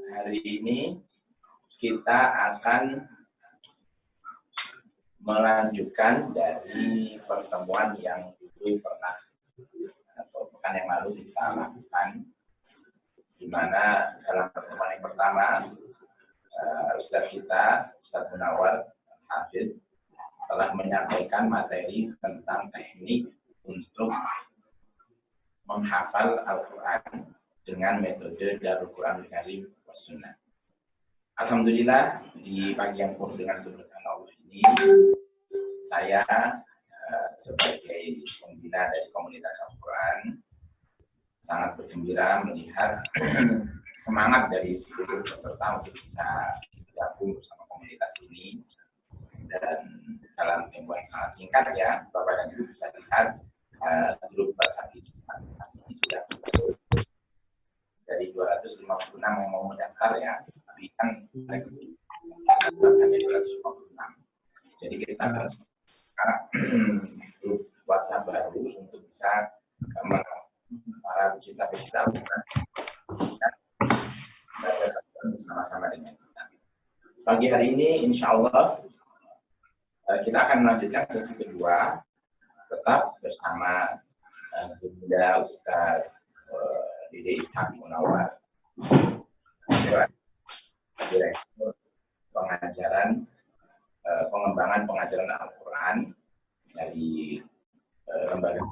hari ini kita akan melanjutkan dari pertemuan yang dulu pernah atau pekan yang lalu kita lakukan, di mana dalam pertemuan yang pertama Ustadz kita, Ustadz Munawar Hafiz, telah menyampaikan materi tentang teknik untuk menghafal Al-Quran dengan metode Darul Quran Karim Wassunnah. Alhamdulillah, di pagi yang penuh dengan keberkahan Allah ini, saya sebagai pembina dari komunitas Al-Quran sangat bergembira melihat semangat dari seluruh peserta untuk bisa bergabung bersama komunitas ini. Dan dalam tempo yang sangat singkat ya, Bapak dan Ibu bisa lihat grup WhatsApp ini sudah dari 256 yang mau mendaftar ya, tapi kan hanya 256. Jadi kita harus grup WhatsApp baru untuk bisa para pecinta-pecinta bersama-sama dengan kita. Pagi hari ini insya Allah kita akan melanjutkan sesi kedua, tetap bersama Bunda Ustadz Dede Ishak Munawar, Direktur Pengembangan Pengajaran Al-Quran dari lembaga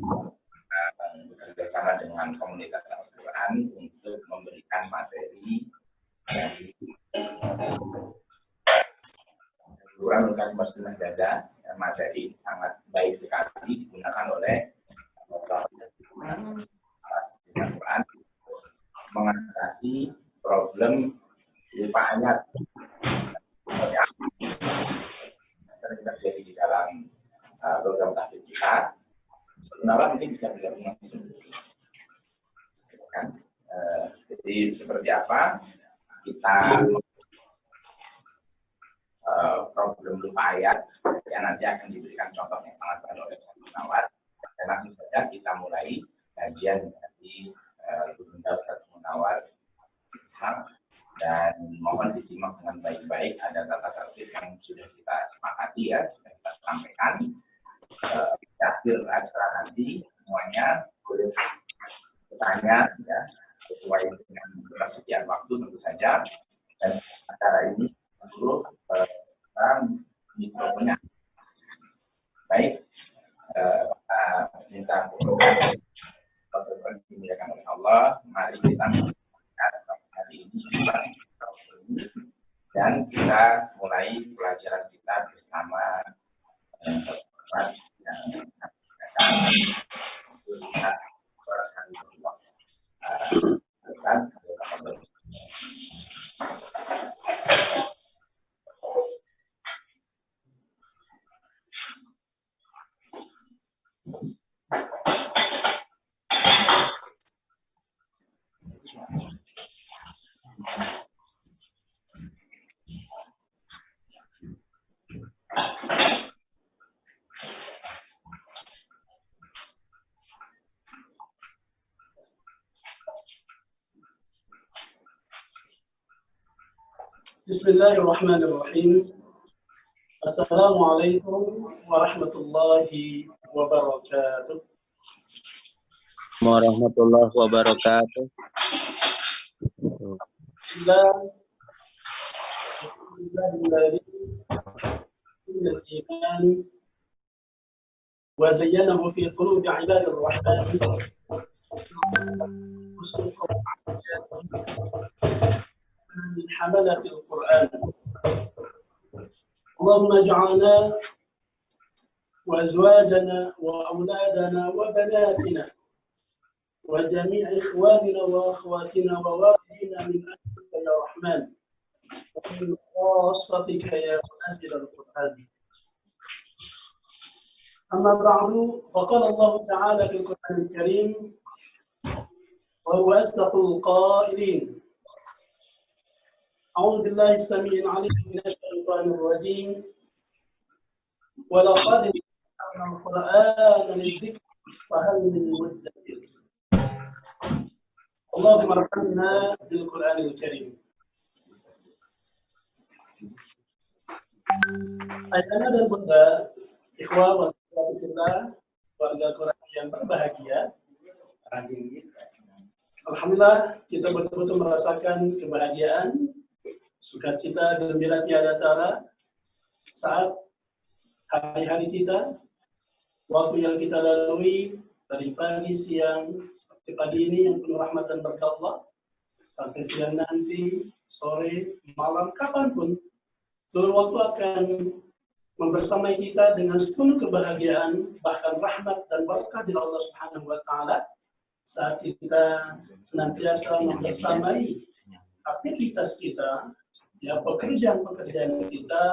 bekerjasama dengan komunitas Al-Quran untuk memberikan materi dari Quran Karim Wassunnah Gaza. Materi sangat baik sekali digunakan oleh Al-Quran mengatasi problem lupa ayat yang sering terjadi di dalam program tahfiz kita. Sebenarnya ini bisa bergabung langsung. Jadi seperti apa kita problem lupa ayat yang nanti akan diberikan contoh yang sangat baik oleh Ustadz Munawar, dan langsung saja kita mulai kajian dari Bunda Ustadz Munawar Ishak, dan mohon disimak dengan baik-baik. Ada tata tertib yang sudah kita sepakati ya, sudah kita sampaikan. Di akhir acara nanti semuanya boleh bertanya ya, sesuai dengan ketersediaan waktu tentu saja, dan acara ini perlu mikrofonnya. Baik, pecinta Quran dimuliakan oleh Allah, mari kita melihat hari ini dan kita mulai pelajaran kita bersama yang akan melihat hari kedua. Bismillahirrahmanirrahim. Assalamualaikum warahmatullahi wabarakatuh. Warahmatullahi wabarakatuh. wa zayyanahu fi qulubi ibadir rahman من حملة القرآن. اللهم اجعلنا وأزواجنا وأولادنا وبناتنا وجميع إخواننا وأخواتنا ووالدينا من أجلك يا رحمن، ومن خاصتك يا منزل القرآن. أما بعد، فقال الله تعالى في القرآن الكريم وهو أصدق القائلين: أعوذ بالله السميع العليم من الشيطان الرجيم ولقد يسرنا القرآن للذكر فهل من مدكر. اللهم ارحمنا بالقرآن الكريم. Ayahanda dan bunda, ikhwah warga kita, warga Quran yang berbahagia. Alhamdulillah kita betul-betul merasakan kebahagiaan, sukacita, gembira tiada tara saat hari-hari kita, waktu yang kita lalui dari pagi, siang, seperti pagi ini yang penuh rahmat dan berkah Allah, sampai siang nanti, sore, malam, kapanpun, seluruh waktu akan membersamai kita dengan sepenuh kebahagiaan, bahkan rahmat dan berkah dari Allah Subhanahu wa Ta'ala, saat kita senantiasa membersamai aktivitas kita, ya pekerjaan-pekerjaan kita,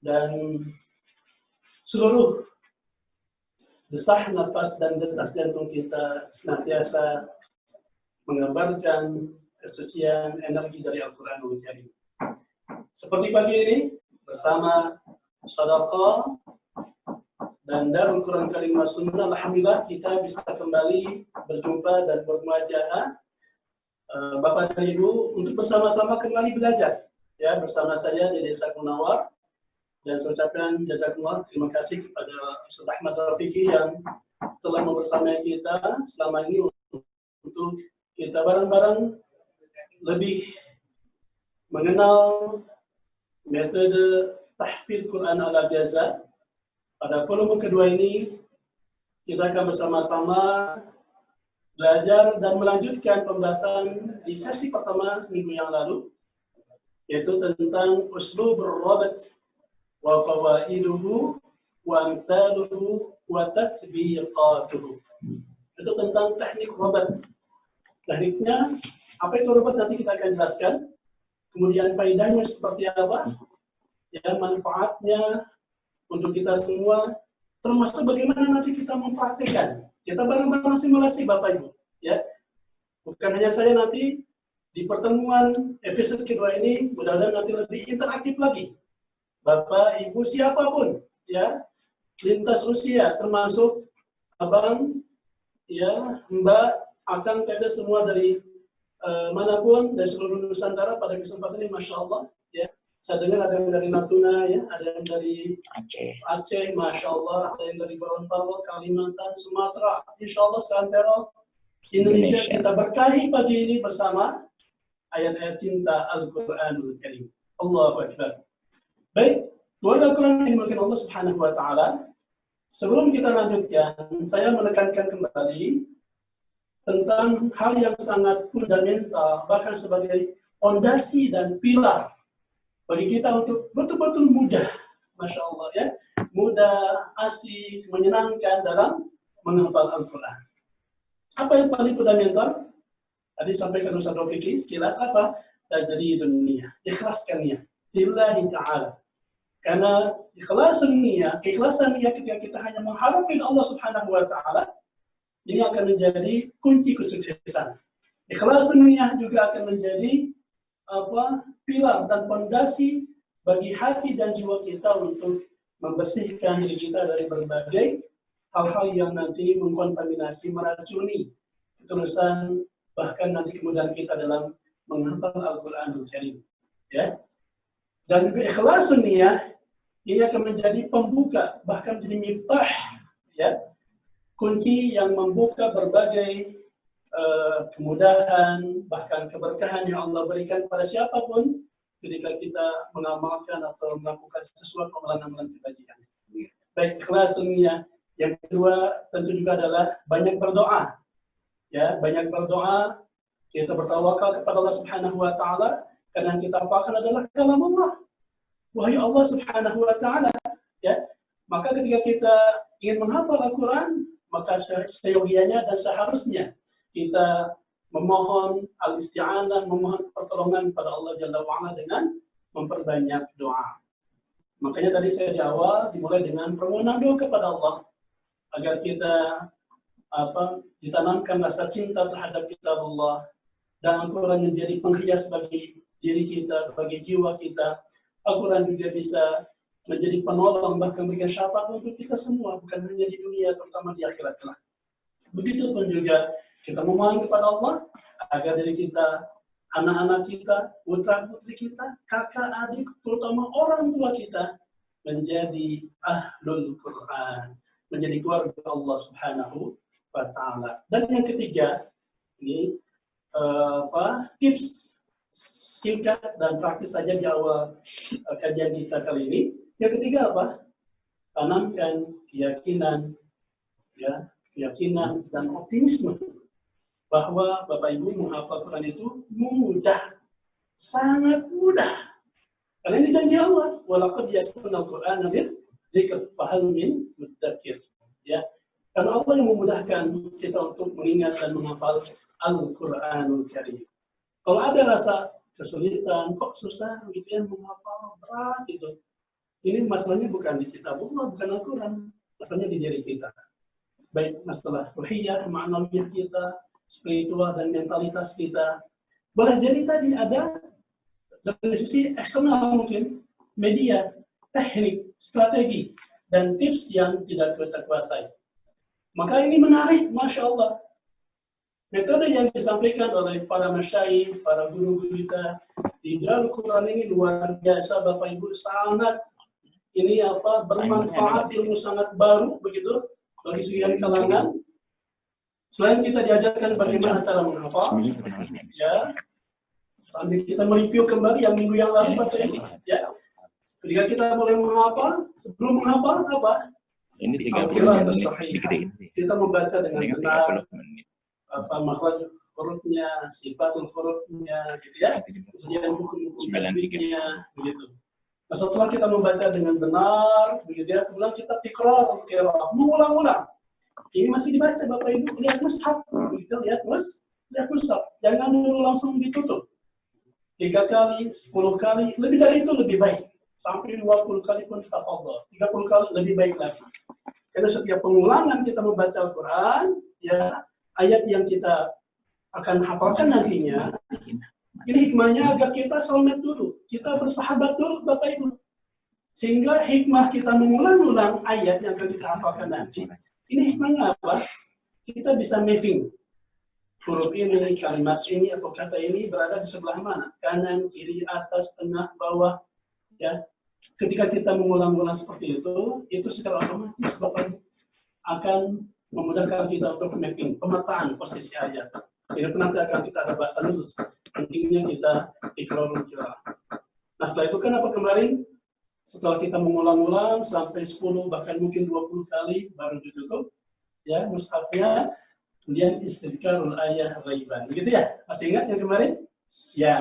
dan seluruh desah nafas dan detak jantung kita senantiasa mengabarkan kesucian energi dari Al-Quranul Karim. Seperti pagi ini bersama Sadaqah dan Darul Quran Karim Sunnah, alhamdulillah kita bisa kembali berjumpa dan bermuajahah Bapak dan Ibu untuk bersama-sama kembali belajar ya bersama saya di Desa Kunawar. Dan saya ucapkan jazakumullah, terima kasih kepada Ustaz Ahmad Rafiqi yang telah membersamai kita selama ini untuk kita bareng-bareng lebih mengenal metode tahfidz Quran ala biasa. Pada volume kedua ini kita akan bersama-sama belajar dan melanjutkan pembahasan di sesi pertama seminggu yang lalu, yaitu tentang uslubur rabat wa fawaiduhu wa amthaluhu wa tatbiqatuhu. Itu tentang teknik rabat. Tekniknya, apa itu rabat nanti kita akan jelaskan. Kemudian faedahnya seperti apa? Ya, manfaatnya untuk kita semua, termasuk bagaimana nanti kita mempraktikkan. Kita bareng-bareng simulasi Bapak Ibu, ya. Bukan hanya saya nanti di pertemuan episode kedua ini, mudah-mudahan nanti lebih interaktif lagi. Bapak, Ibu, siapapun, ya, lintas usia, termasuk abang, ya, Mbak, Akang, Tete, semua dari manapun, dari seluruh Nusantara pada kesempatan ini, Masya Allah, ya. Saya dengar ada yang dari Natuna, ya, ada yang dari Aceh, Masya Allah, ada yang dari Gorontalo, Kalimantan, Sumatera, Insya Allah, Santero, Indonesia, kita berkahi pagi ini bersama ayat-ayat cinta Al-Quranul Karim. Allahu Akbar. Baik, keluarga Quran yang dimuliakan Allah Subhanahu wa Ta'ala, sebelum kita lanjutkan, saya menekankan kembali tentang hal yang sangat fundamental, bahkan sebagai fondasi dan pilar bagi kita untuk betul-betul mudah, Masya Allah, ya, mudah, asik, menyenangkan dalam menghafal Al-Quran. Apa yang paling fundamental? Tadi sampaikan Ustaz Rafiqi, sekilas apa? Tajri dunia, ikhlaskan niat lillahi ta'ala. Karena ikhlasan niat ketika kita hanya mengharapkan Allah Subhanahu wa Ta'ala, ini akan menjadi kunci kesuksesan. Ikhlasan niat juga akan menjadi pilar dan fondasi bagi hati dan jiwa kita untuk membersihkan diri kita dari berbagai hal-hal yang nanti mengkontaminasi, meracuni ketulusan, bahkan nanti kemudian kita dalam menghafal Al-Quranul Karim. Ya. Dan juga ikhlasun niyah ini akan menjadi pembuka, bahkan menjadi miftah, ya, kunci yang membuka berbagai kemudahan, bahkan keberkahan yang Allah berikan pada siapapun ketika kita mengamalkan atau melakukan sesuatu amalan-amalan kebajikan. Baik, ikhlasun niyah. Yang kedua tentu juga adalah banyak berdoa. Ya, banyak berdoa, kita bertawakal kepada Allah Subhanahu wa Ta'ala. Karena yang kita apakan adalah kalam Allah. Wahyu Allah Subhanahu wa Ta'ala, ya. Maka ketika kita ingin menghafal Al-Quran, maka seyogianya dan seharusnya kita memohon al-isti'anah, memohon pertolongan pada Allah Jalla wa'ala dengan memperbanyak doa. Makanya tadi saya di awal dimulai dengan permohonan doa kepada Allah agar kita ditanamkan rasa cinta terhadap kitab Allah dan Al-Quran menjadi penghias bagi diri kita, bagi jiwa kita. Al-Quran juga bisa menjadi penolong, bahkan memberikan syafaat untuk kita semua, bukan hanya di dunia, terutama di akhirat kelak. Begitupun juga kita memohon kepada Allah agar diri kita, anak-anak kita, putra-putri kita, kakak, adik, terutama orang tua kita, menjadi ahlul Quran, menjadi keluarga Allah Subhanahu wa Ta'ala. Dan yang ketiga, ini tips singkat dan praktis saja di awal kajian kita kali ini. Yang ketiga apa? Tanamkan keyakinan, ya, keyakinan dan optimisme bahwa Bapak Ibu menghafal Quran itu mudah, sangat mudah. Karena ini janji Allah, walaqad yassarnal Qur'ana lidzikr fahal min mudzakir. Ya. Karena Allah yang memudahkan kita untuk mengingat dan menghafal Al-Qur'anul Karim. Kalau ada rasa kesulitan, kok susah gitu ya menghafal, berat gitu. Ini masalahnya bukan di kitabullah, bukan Al-Quran, masalahnya di diri kita. Baik masalah ruhiyah, ma'nawiyah kita, spiritual dan mentalitas kita. Boleh jadi tadi ada dari sisi eksternal mungkin, media, teknik, strategi, dan tips yang tidak kita kuasai. Maka ini menarik, Masya Allah. Metode yang disampaikan oleh para masyayikh, para guru-guru kita di Darul Quran ini luar biasa, Bapak Ibu, sangat ini bermanfaat, ilmu sangat baru begitu bagi sekian kalangan. Selain kita diajarkan bagaimana cara menghafal, ya, sambil kita mereview kembali yang minggu yang lalu, Bapak Ibu, ya. Ketika kita mulai menghafal, sebelum menghafal apa? Ini 30 menit. Kita membaca dengan benar, makhraj hurufnya, sifatul hurufnya, gitu ya. Kemudian hukum-hukum tajwidnya, begitu. Nah, setelah kita membaca dengan benar, begitu ya, kemudian kita tikrar, mengulang-ulang. Ini masih dibaca, Bapak Ibu, lihat mushaf, begitu, lihat mushaf. Jangan dulu langsung ditutup. 3 kali, 10 kali, lebih dari itu lebih baik. Sampai 20 kali pun tafadhol. 30 kali lebih baik lagi. Karena setiap pengulangan kita membaca Al-Quran, ya, ayat yang kita akan hafalkan nantinya, ini hikmahnya agar kita soulmate dulu, kita bersahabat dulu, Bapak Ibu. Sehingga hikmah kita mengulang-ulang ayat yang akan kita hafalkan nanti, ini hikmahnya apa? Kita bisa mapping. Huruf ini, kalimat ini, atau kata ini berada di sebelah mana? Kanan, kiri, atas, tengah, bawah. Ya. Ketika kita mengulang-ulang seperti itu secara otomatis Bapak Ibu akan memudahkan kita untuk mapping, pemetaan posisi ayat. Ini nanti akan kita ada bahasa khusus. Pentingnya kita ikrarul qiraah. Nah setelah itu kan apa kemarin? Setelah kita mengulang-ulang sampai 10 bahkan mungkin 20 kali baru ditutup ya mushafnya, kemudian istidkarul ayah ghaiban. Begitu ya? Masih ingat yang kemarin? Ya,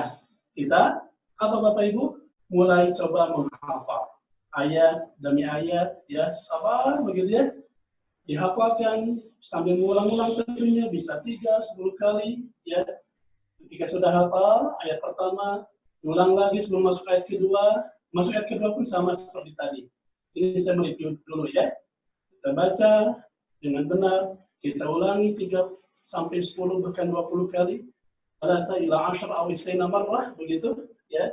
kita apa Bapak Ibu? Mulai coba menghafal ayat demi ayat ya, sabar begitu ya. Dihafalkan sambil mengulang-ulang tentunya bisa 3-10 kali ya. Ketika sudah hafal ayat pertama, ulang lagi sebelum masuk ayat kedua. Masuk ayat kedua pun sama seperti tadi. Ini saya mereview dulu ya. Kita baca dengan benar, kita ulangi 3-10 bahkan 20 kali. Salasa ila 10 aw 20 marrah begitu ya.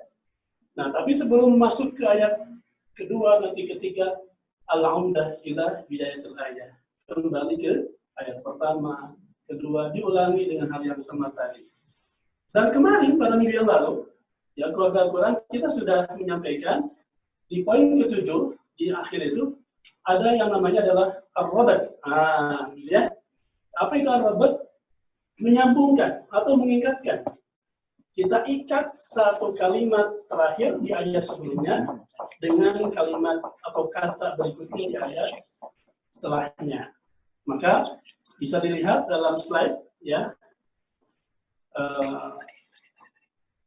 Nah, tapi sebelum masuk ke ayat kedua nanti ketiga, al-umdah ila bidayatul ayat. Kembali ke ayat pertama, kedua, diulangi dengan hal yang sama tadi. Dan kemarin pada minggu yang lalu, yang keluarga Al-Quran, kita sudah menyampaikan di poin ke-7 di akhir itu ada yang namanya adalah ar-rabat. Ya. Apa itu ar-rabat? Menyambungkan atau mengingatkan. Kita ikat satu kalimat terakhir di ayat sebelumnya dengan kalimat atau kata berikutnya di ayat setelahnya. Maka bisa dilihat dalam slide ya.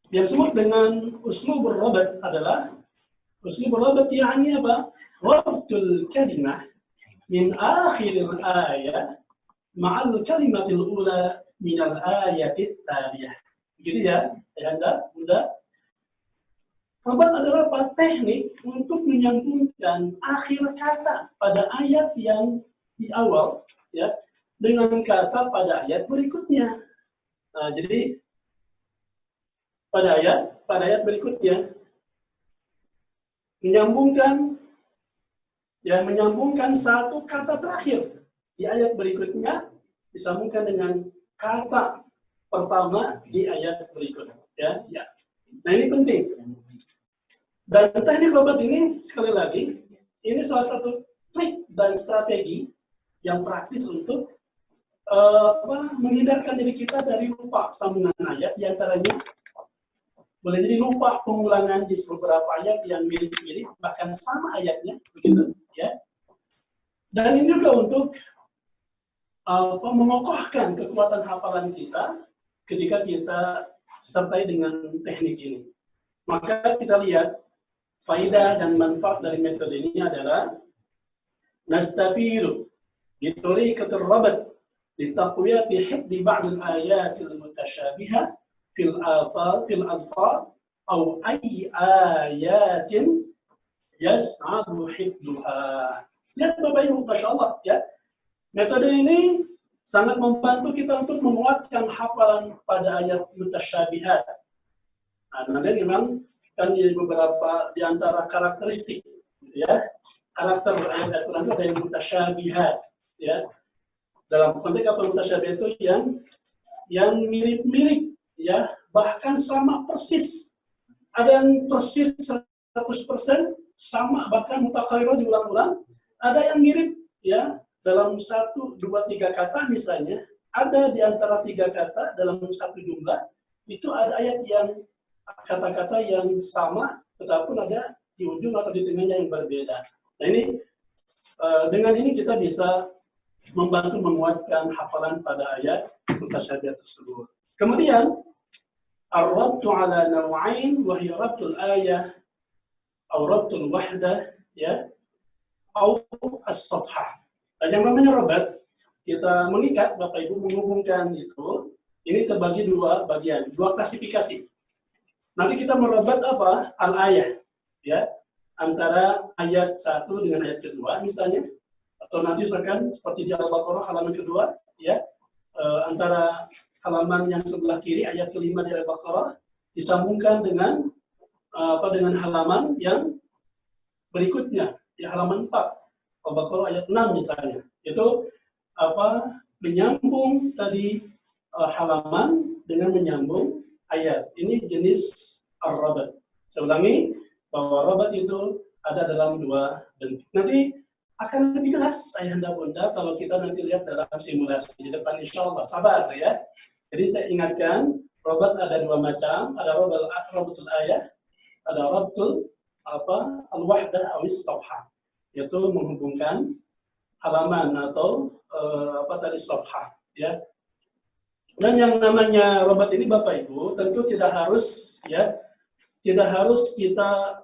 Yang disebut dengan uslubur rabat adalah uslubur rabat yakni apa? Rabtul kalimah min akhiril ayat ma'al kalimatil ula minal ayatit taliyah. Begitu ya, Anda, Bunda. Rabat adalah apa? Teknik untuk menyambungkan akhir kata pada ayat yang di awal ya dengan kata pada ayat berikutnya. Nah, jadi pada ayat berikutnya menyambungkan satu kata terakhir di ayat berikutnya disambungkan dengan kata pertama di ayat berikutnya ya. Nah ini penting. Dan teknik rabat ini sekali lagi ini salah satu trik dan strategi yang praktis untuk menghindarkan diri kita dari lupa sambungan ayat, diantaranya boleh jadi lupa pengulangan di beberapa ayat yang mirip-mirip, bahkan sama ayatnya, begitu, ya. Dan ini juga untuk mengokohkan kekuatan hafalan kita ketika kita sertai dengan teknik ini. Maka kita lihat faidah dan manfaat dari metode ini adalah nastafiru bitariqatir rabat litaqwiyati hifdzi ba'd al-ayatil mutasyabiha fil alfaz atau ayyi ayatin yas'adu hifdzuha. Lihat Bapak Ibu, Masya Allah, ya. Metode ini sangat membantu kita untuk menguatkan hafalan pada ayat mutasyabihat. Nah, nanti memang kan di beberapa di antara karakteristik, ya, karakter ayat Al-Quran itu ada yang mutasyabihat, ya. Dalam konteks apa mutasyabihat itu yang mirip-mirip, ya, bahkan sama persis. Ada yang persis 100% sama, bahkan mutakarrirah diulang-ulang. Ada yang mirip, ya, dalam 1, 2, 3 kata misalnya, ada di antara 3 kata dalam satu jumlah, itu ada ayat yang kata-kata yang sama, tetapi ada di ujung atau di tengahnya yang berbeda. Nah ini, dengan ini kita bisa membantu menguatkan hafalan pada ayat mutasyabihat tersebut. Kemudian, ar-rabtu ala naw'ain wa hiya rabtul ayah atau rabtul wahdah, ya, atau as-safhah. Dan yang namanya rabat, kita mengikat, Bapak Ibu, menghubungkan itu, ini terbagi 2 bagian, 2 klasifikasi. Nanti kita merabat apa? Al-ayah, ya, antara ayat 1 dengan ayat kedua, misalnya, atau nanti misalkan seperti di Al-Baqarah halaman kedua, ya, antara halaman yang sebelah kiri, ayat kelima di Al-Baqarah, disambungkan dengan dengan halaman yang berikutnya, di halaman 4. Al-Baqarah ayat 6 misalnya, itu menyambung tadi halaman dengan menyambung ayat. Ini jenis ar-rabat. Saya ulangi bahwa rabat itu ada dalam 2 bentuk. Nanti akan lebih jelas ayahanda bunda kalau kita nanti lihat dalam simulasi di depan, insya Allah. Sabar ya. Jadi saya ingatkan, rabat ada 2 macam, ada rabatul ayah, ada rabatul al-wahdah atau as-safhah, yaitu menghubungkan halaman atau safhah, ya. Dan yang namanya rabat ini Bapak Ibu tentu tidak harus, ya, tidak harus kita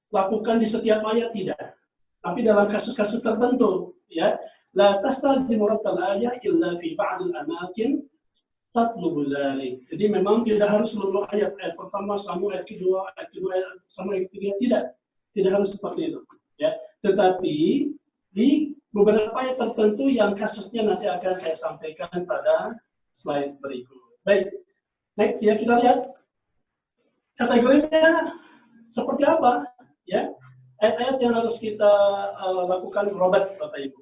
lakukan di setiap ayat, tidak. Tapi dalam kasus-kasus tertentu, ya, la tastazimu rabtal ayah illa fi ba'dil amakin tatlubu dzalik. Jadi memang tidak harus seluruh ayat pertama sama ayat kedua sama ayat ketiga, tidak harus seperti itu, ya. Tetapi di beberapa ayat tertentu yang kasusnya nanti akan saya sampaikan pada slide berikut. Baik, next ya, kita lihat kategorinya seperti apa, ya. Ayat-ayat yang harus kita lakukan rabat, Bapak Ibu.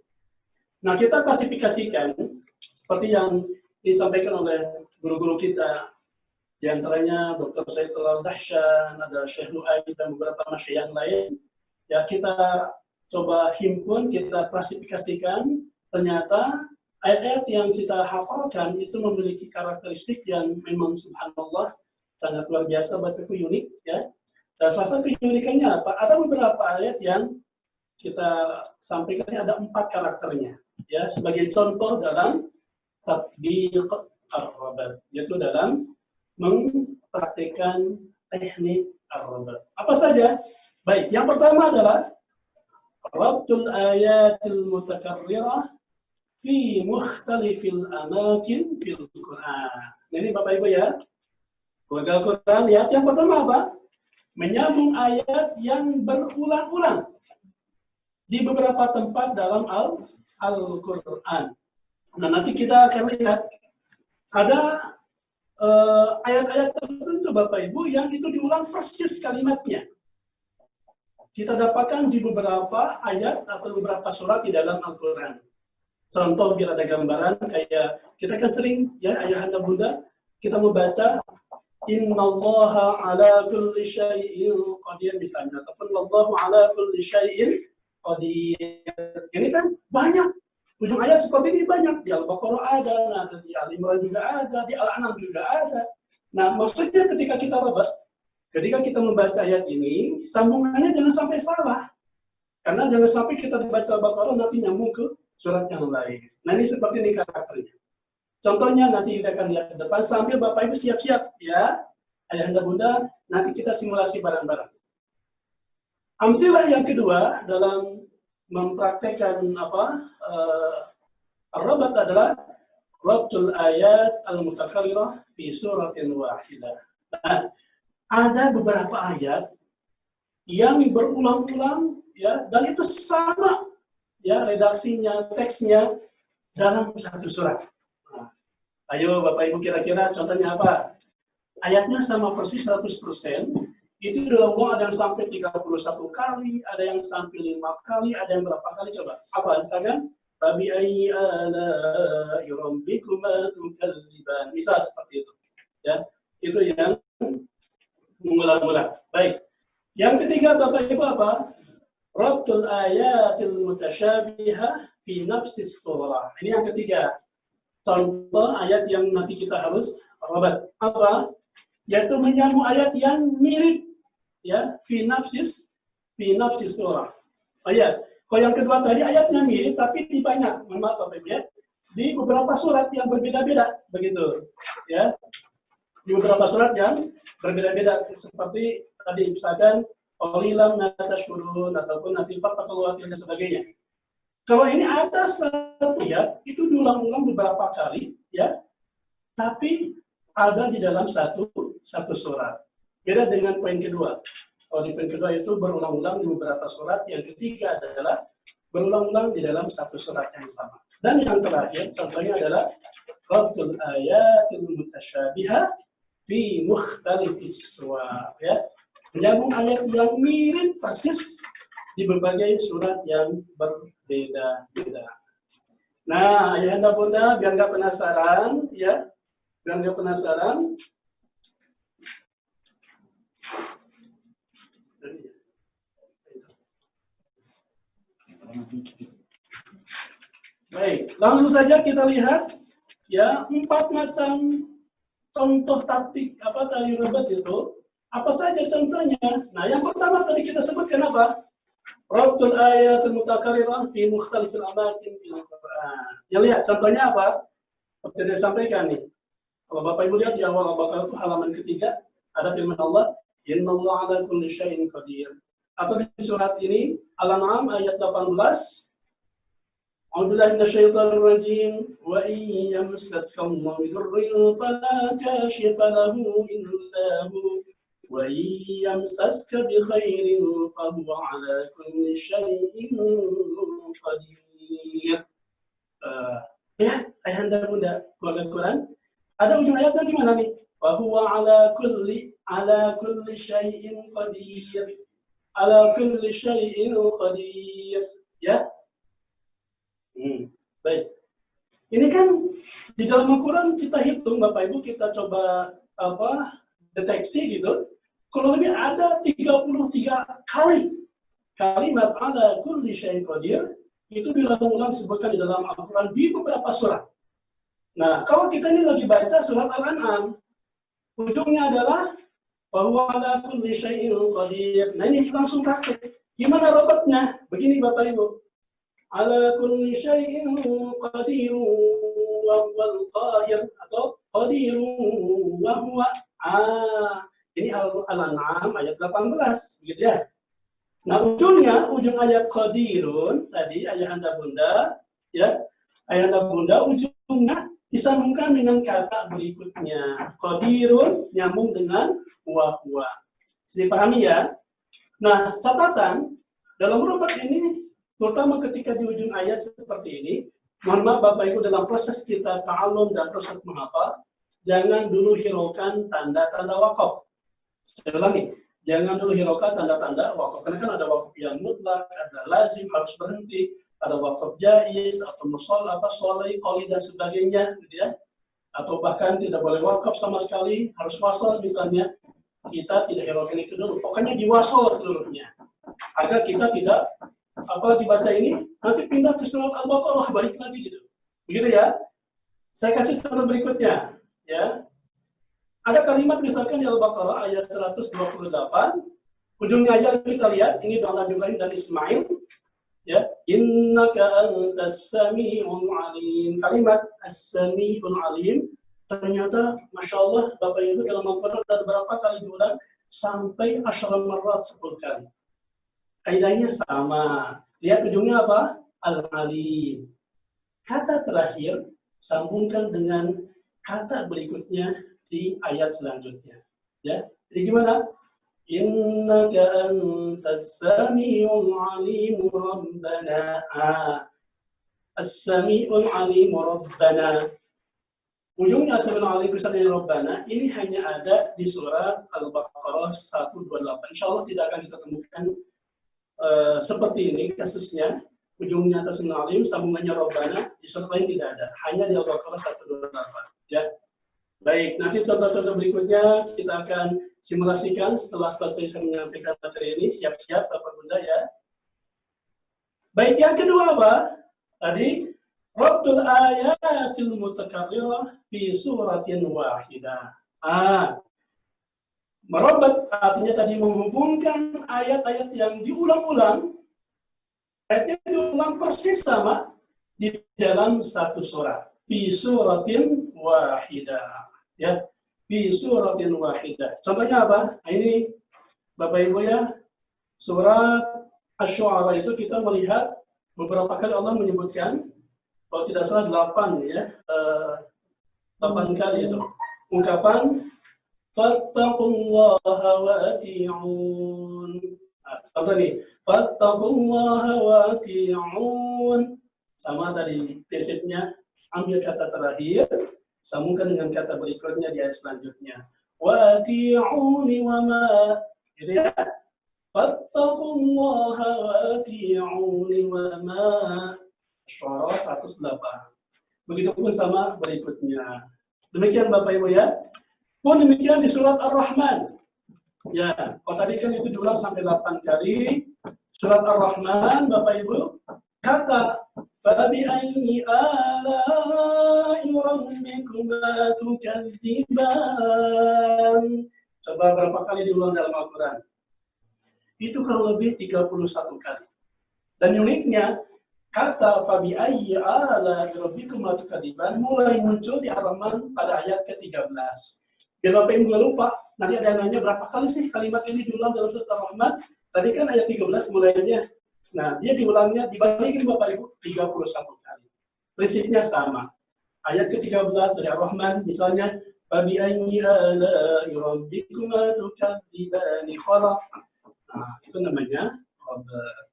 Nah, kita klasifikasikan seperti yang disampaikan oleh guru-guru kita, di antaranya Dr. Saiful Al-Dahsyan, ada Syekh Nu'aid, dan beberapa masyayikh yang lain. Ya, kita coba himpun, kita klasifikasikan, ternyata ayat-ayat yang kita hafalkan itu memiliki karakteristik yang memang subhanallah sangat luar biasa, Bapak Ibu, unik, ya. Dan salah satu keunikannya apa? Ada beberapa ayat yang kita sampaikan ada 4 karakternya, ya, sebagai contoh dalam tatbiq ar-rabat, yaitu dalam mempraktikkan teknik ar-rabat. Apa saja? Baik, yang pertama adalah rabtul ayatil mutakarrirah fi mukhtalifil amakin fil Qur'an. Ini Bapak Ibu ya, keluarga Al-Quran, lihat yang pertama apa? Menyambung ayat yang berulang-ulang di beberapa tempat dalam Al-Quran. Nah, nanti kita akan lihat ada ayat-ayat tertentu Bapak Ibu yang itu diulang persis kalimatnya. Kita dapatkan di beberapa ayat atau beberapa surat di dalam Al-Quran. Contoh biar ada gambaran, kayak kita kan sering, ya, ayahanda bunda, kita membaca innallaha ala kulli syai'in qadir misalnya, ataupun wallahu ala kulli syai'in qadir. Ini kan banyak. Ujung ayat seperti ini banyak. Di Al-Baqarah ada, nah, di Al-Imran juga ada, di Al-An'am juga ada. Nah, maksudnya ketika kita ketika kita membaca ayat ini, sambungannya jangan sampai salah. Karena jangan sampai kita membaca Al-Baqarah nanti nyambung ke surat yang lain. Nah, ini seperti ini karakternya. Contohnya nanti kita akan lihat ke depan sambil Bapak Ibu siap-siap ya. Ayahanda Bunda, nanti kita simulasi bareng-bareng. Amsilah yang kedua dalam mempraktekkan ar-rabat adalah rabtul ayat al-mutakarrirah fi suratin wahidah. Nah, ada beberapa ayat yang berulang-ulang ya, dan itu sama ya redaksinya, teksnya dalam satu surat. Nah, ayo Bapak Ibu kira-kira contohnya apa? Ayatnya sama persis 100%. Itu diulang ada yang sampai 31 kali, ada yang sampai 5 kali, ada yang berapa kali coba? Apa misalkan? Babi ayyi ala'i rabbikuma tukadziban. Bisa seperti itu. Ya, itu yang mengulang-ulang. Baik. Yang ketiga Bapak Ibu apa? Rabtul ayatil mutasyabihah fi nafsis surah. Ini yang ketiga. Contoh ayat yang nanti kita harus rabat. Apa? Yaitu menyambung ayat yang mirip ya fi nafsis surah. Oh ya, kalau yang kedua tadi ayatnya mirip tapi di banyak, maaf Bapak Ibu ya, di beberapa surat yang berbeda-beda begitu ya. Di beberapa surat yang berbeda-beda seperti tadi misalkan qalilan ma tashkurun ataupun nanti fattaqullah dan sebagainya. Kalau ini ada satu ayat itu diulang-ulang beberapa kali ya, tapi ada di dalam satu surat. Beda dengan poin kedua. Kalau di poin kedua itu berulang-ulang di beberapa surat, yang ketiga adalah berulang-ulang di dalam satu surat yang sama. Dan yang terakhir, contohnya adalah rabtul ayatil mutasyabiha fi mukhtalifis suwar. Ya. Menyambung ayat yang mirip persis di berbagai surat yang berbeda-beda. Nah, ayahanda bunda, biar nggak penasaran, ya, biar nggak penasaran. Baik, langsung saja kita lihat ya 4 macam contoh taktik tadi rabat itu. Apa saja contohnya? Nah, yang pertama tadi kita sebutkan apa? Rabtul ayatul mutakarrirah fi mukhtalifil amakin fil Qur'an. Ya lihat contohnya apa? Seperti saya sampaikan nih. Kalau Bapak Ibu lihat di awal Al-Baqarah itu halaman ketiga ada firman Allah, "Innallaha ala kulli syai'in qadir." Atau di surat ini Al-An'am ayat 18, A'udzubillahi minasyaitonir rajim, wa in yamsaskallahu bidurrin fala kashifa lahu illa hu wa in yamsaska bikhairin fahuwa 'ala kulli syai'in qadir. Ya, ayahanda bunda, keluarga Quran, ada ujung ayatnya gimana nih? Wa huwa 'ala kulli syai'in qadir. Ala kulli syai'in qadir. Ya. Baik. Ini kan di dalam Al-Quran kita hitung Bapak Ibu, kita coba deteksi gitu. Kalau lebih ada 33 kali kalimat ala kulli syai'in qadir itu diulang-ulang sebutkan di dalam Al-Quran di beberapa surat. Nah, kalau kita ini lagi baca surat Al-An'am, ujungnya adalah bahwa ala kulli syai'in qadir. Nah, ini langsung praktek. Gimana robotnya? Begini Bapak Ibu. Ala kulli syai'in qadir wa huwal qahir atau qadir wa huwa. Ini Al-An'am ayat 18 gitu ya. Nah, ujung ayat qadirun tadi ayahanda bunda ya. Ayahanda bunda ujungnya disambungkan dengan kata berikutnya. Qadirun nyambung dengan wa huwa. Dipahami ya? Nah, catatan dalam rubat ini terutama ketika di ujung ayat seperti ini, mohon maaf Bapak Ibu dalam proses kita ta'alum dan proses menghafal, jangan dulu hiraukan tanda-tanda wakaf. Sekali lagi, jangan dulu hiraukan tanda-tanda wakaf. Karena kan ada wakaf yang mutlak, ada lazim, harus berhenti, ada wakaf jaiz, atau musol, soleh, qoli, dan sebagainya. Gitu ya. Atau bahkan tidak boleh wakaf sama sekali, harus wasol misalnya. Kita tidak hiraukan itu dulu. Pokoknya diwasol seluruhnya. Agar kita tidak apa dibaca ini, nanti pindah ke surat Al-Baqarah, balik lagi gitu. Begitu ya. Saya kasih contoh berikutnya, ya. Ada kalimat misalkan di Al-Baqarah ayat 128, ujungnya aja kita lihat, ini doa Nabi Ibrahim dan Ismail, ya. Innaka antas sami'ul alim. Kalimat as-sami'ul alim, ternyata Masya Allah, Bapak Ibu dalam Al-Quran ada berapa kali diulang? Sampai 10 marat, 10 kali. Kaidahnya sama. Lihat ujungnya apa? Al-alim. Kata terakhir sambungkan dengan kata berikutnya di ayat selanjutnya. Ya. Jadi gimana? Innaka antas sami'ul alim rabbana. As-sami'ul alim rabbana. Ujungnya as-sami'ul alim bersama rabbana ini hanya ada di surat Al-Baqarah 128. Insyaallah tidak akan kita temukan seperti ini kasusnya, ujungnya atas alim, sambungannya Rabbana, di surat lain tidak ada, hanya di Al-Baqarah 128. Ya. Baik, nanti contoh-contoh berikutnya kita akan simulasikan setelah selesai saya menyampaikan materi ini, siap-siap Bapak Bunda ya. Baik, yang kedua apa? Tadi, Rabtul ayatil mutakarrirah fi suratin wahidah. Merobat artinya tadi menghubungkan ayat-ayat yang diulang-ulang, ayatnya diulang persis sama di dalam satu surat. Fi suratin wahidah, ya. Fi suratin wahidah. Contohnya apa? Nah, ini Bapak Ibu ya, surat Asy-Syu'ara itu kita melihat beberapa kali Allah menyebutkan, kalau tidak salah 8 ya, 8 kali itu ungkapan fattaqullaha wa ati'un. Contoh nih, fattaqullaha wa ati'un. Sama tadi prinsipnya, ambil kata terakhir, sambungkan dengan kata berikutnya di ayat selanjutnya. Wa ati'uni wa ma, gitu ya. Fattaqullaha wa ati'uni wa ma. Syu'ara 108. Begitupun sama berikutnya. Demikian Bapak Ibu ya. Pun demikian di surat Ar-Rahman. Ya, kalau tadi kan itu diulang sampai 8 kali. Surat Ar-Rahman, Bapak Ibu, kata fabi ayyi ala'i rabbikuma tukadziban. Coba berapa kali diulang dalam Al-Quran? Itu kurang lebih 31 kali. Dan uniknya, kata fabi ayyi ala'i rabbikuma tukadziban mulai muncul di Ar-Rahman pada ayat ke-13. Biar Bapak Ibu nggak lupa, nanti ada yang nanya berapa kali sih kalimat ini diulang dalam surat Ar-Rahman? Tadi kan ayat 13 mulainya. Nah, dia diulangnya, dibalikin Bapak Ibu, 31 kali. Prinsipnya sama. Ayat ke-13 dari Ar-Rahman, misalnya, Fabi ayyi ala'i rabbikuma tukadzibani khalaq. Nah, itu namanya khabar.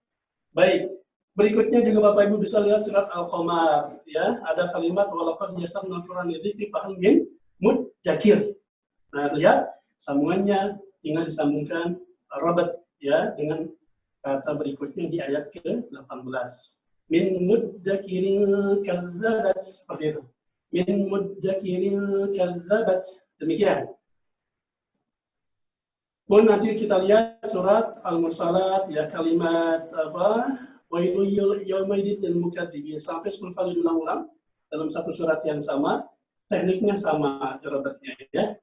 Baik. Berikutnya juga Bapak Ibu bisa lihat surat Al-Qamar. Ya, ada kalimat, walaqad yassarna al-Qur'ana lidzikri fahal min mudzakir. Nah, lihat sambungannya tinggal disambungkan rabat ya dengan kata berikutnya di ayat ke-18. Min mudzakirin kadzabat, seperti itu. Min mudzakirin kadzabat. Demikian. Pun nanti kita lihat surat Al-Mursalat ya, kalimat apa? Wailul yaumaidin lil mukadzibin, sampai 10 kali diulang-ulang dalam satu surat yang sama. Tekniknya sama rabatnya ya.